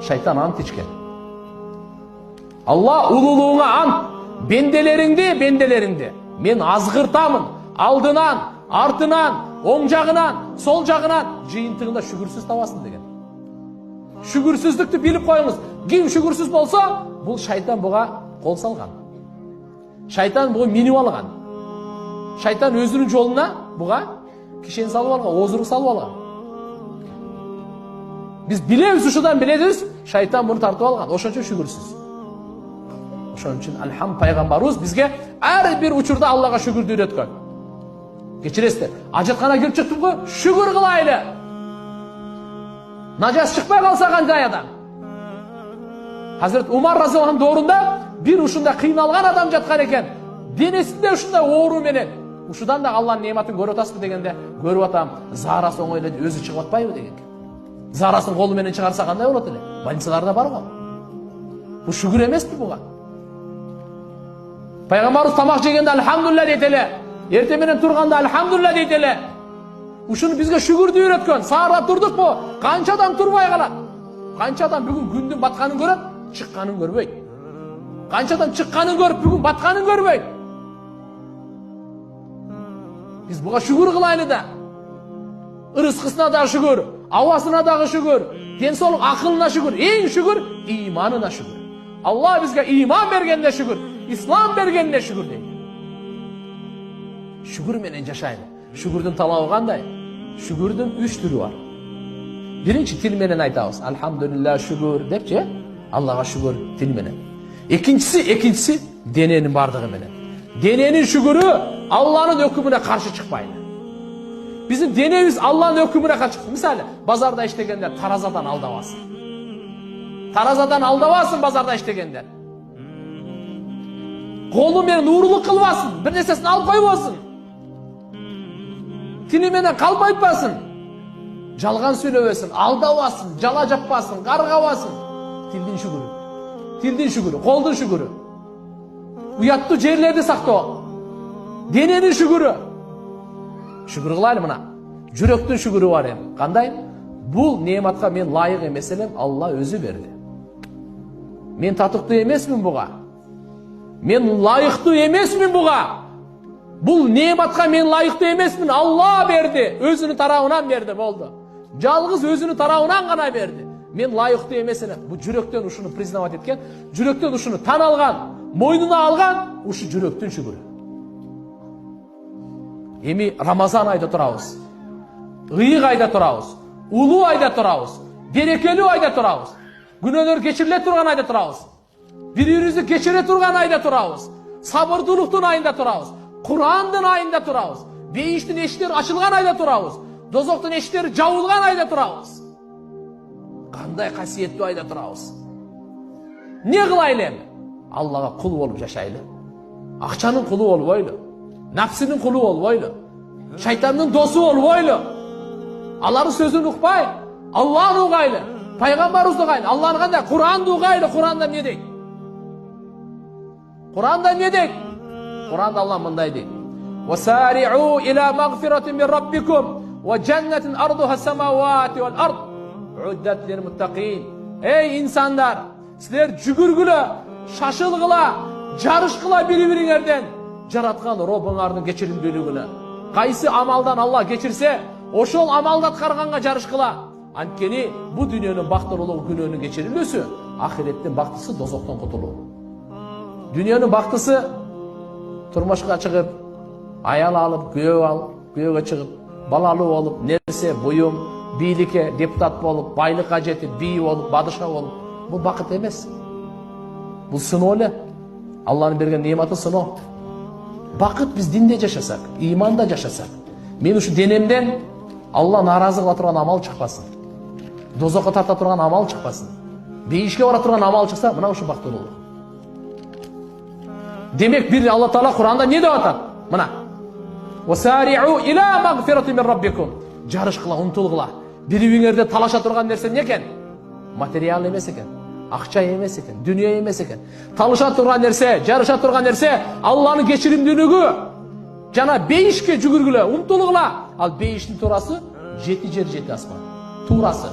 Шайтан ант ичкен. Алла улуулугуңа ант, бенделериңди мен азгыртамын, алдынан, артынан, оң жагынан, сол жагынан, жыйынтыгында шүгүрсүз табасың деген. Шүгүрсүздүктү билип коюңуз. Ким шүгүрсүз болсо, бул шайтан буга кол салган. Шайтан буга минип алган. Шайтан өзүнүн жолуна буга кишени салып алган, озурук салып алган. Биз билебиз, ушудан билебиз, шайтан муну тартып алган. Ошон үчүн шүгүрсүз. Ошон үчүн Алхам пайгамбарыбыз бизге ар бир учурда Аллага шүгүрдү үйрөткөн. Кечиресиздер, ажаткана кирип чыктым го, шүгүр кылайлы. Нажас чыкпай калса кандай адам. Hazret Umar разияллаху анху доорунда бир ушундай кыйналган адам жаткан экен. Денесинде ушундай оору менен. Ушудан да Алланын неmatын көрүп атасызбы дегенде, көрүп атам. Зарасы оңой эле өзү чыгып атпайбы деген. Зарасын колу менен чыгарса кандай болот эле? Больницаларда бар го. Бу шүгүр эмеспи буга? Пайгамбарыбыз тамак жегенде алхамдулилля дейт эле. Эртең менен турганда алхамдулилля дейт эле. Ушуну бизге шүгүрдү үйрөткөн. Саарда турдукпу? Канча адам турбай калат? Канча адам бүгүн күндүн батканын көрөт, чыкканын көрбөйт. Канча адам чыкканын көрүп, бүгүн батканын көрбөйт. Биз буга шүгүр кылайлы да. Ырыскысына да шүгүр, абасына дагы шүгүр, ден соолук акылына шүгүр, эң шүгүр иманына шүгүр. Алла бизге иман бергенде шүгүр, ислам бергенде шүгүр дейт. Шүгүр менен жашайлы. Шүгүрдүн талабы кандай? Шүгүрдүн 3 түрү бар. Биринчи тил менен айтабыз. Алхамдулилля шүгүр депчи, Аллага шүгүр тил менен. Экинчиси дененин бардыгы менен. Дененин шүгүрү Алланын өкүмүнө каршы чыкпайды. Биздин денебиз Алланын өкүмүнө каршы чыкпайт. Мисалы, базарда иштегендер таразадан алдабасын. Таразадан алдабасын базарда иштегендер. Колу менен уурулук кылбасын, бир нерсесин алып койбосун. Тили менен калп айтпасын. Жалган сүйлөбөсүн, алдабасын, жала жаппасын, каргабасын. Тилдин шүгүрү. Тилдин шүгүрү, колдун шүгүрү. Уяттуу жерлерди сактоо. Дененин шүгүрү. Шүгүр кылайлы мына. Жүрөктүн шүгүрү бар эми. Кандай? Бул неmatка мен лайык эмес элем, Алла өзү берди. Мен татыктуу эмесмин буга. Мен лайыктуу эмесмин буга. Бул неmatка мен лайыктуу эмесмин, Алла берди. Өзүнүн тарабынан берди, болду. Жалгыз өзүнүн тарабынан гана берди. Мен лайыктуу эмес элем. Бу жүрөктөн ушуну признавать эткен, жүрөктөн ушуну тан алган, мойнуна алган, ушу жүрөктүн шүгүрү. Эми Рамазан айда турабыз. Ыйык айда турабыз. Улуу айда турабыз. Берекелүү айда турабыз. Күнөөлөр кечириле турган айда турабыз. Бири-бирибизди кечире турган айда турабыз. Сабырдуулуктун айында турабыз. Курандын айында турабыз. Бейиштин эшиктери ачылган айда турабыз. Дозоктун эшиктери жабылган айда турабыз. Кандай касиеттүү айда турабыз. Не кылайлы эми? Аллага кул болуп жашайлы. Акчанын кулу болбойлу. Напсынын кулу болбойлу. Шайтандын досу болбойлу. Алардын сөзүн укпай, Алланы угайлы. Пайгамбарыбызды угайлы. Алланы кандай? Куранды угайлы. Куранда эмне дейт? Куранда эмне дейт? Куранда Алла мындай дейт. وَسَارِعُوا إِلَى مَغْفِرَةٍ مِنْ رَبِّكُمْ وَجَنَّةٍ أَرْضُهَا السَّمَاوَاتِ وَالْأَرْضِ عُدَّتْ لِلْمُتَّقِينَ. Ey insanlar, sizler жүгүргүлө, шашылгыла, жарышкыла бири-бириңерден жараткан Робуңардын кечирилүүлүгүнө. Кайсы амалдан Алла кечирсе, ошол амалды аткарганга жарышкыла. Анткени бу дүйнөнүн бактылуулугу күнөөнүн кечирилүүсү, ахиреттин бактысы дозоктон кутулуу. Дүйнөнүн бактысы турмушка чыгып, аял алып, күйөөгө чыгып, балалуу болуп, нерсе, буюм, бийликке депутат болуп, байлыкка жетип, бий болуп, бадыша болуп. Бул бакыт эмес. Бул сыноо эле. Алланын берген нематы сыноо. Бакыт биз динде жашасак, иманда жашасак. Мен ушу денемден Алла наразы кыла турган амал чыкпасын. Дозокко тарта турган амал чыкпасын. Бейишке бара турган амал чыкса, мына ушу бактылуулук. Демек бир Алла Таала Куранда не деп атат? Мына. وَسَارِعُوا إِلَى مَغْفِرَةٍ مِنْ رَبِّكُمْ. Жарышкыла, умтулгыла. Бири-бириңерде талаша турган нерсе не экен? Материал эмес экен. Акча эмес экен, дүнүйө эмес экен. Талаша турган нерсе, жарыша турган нерсе Алланын кечиримдүүлүгү. Жана бейишке жүгүргүлө, умтулгула. Ал бейиштин туурасы 7 жер 7 асман. Туурасы.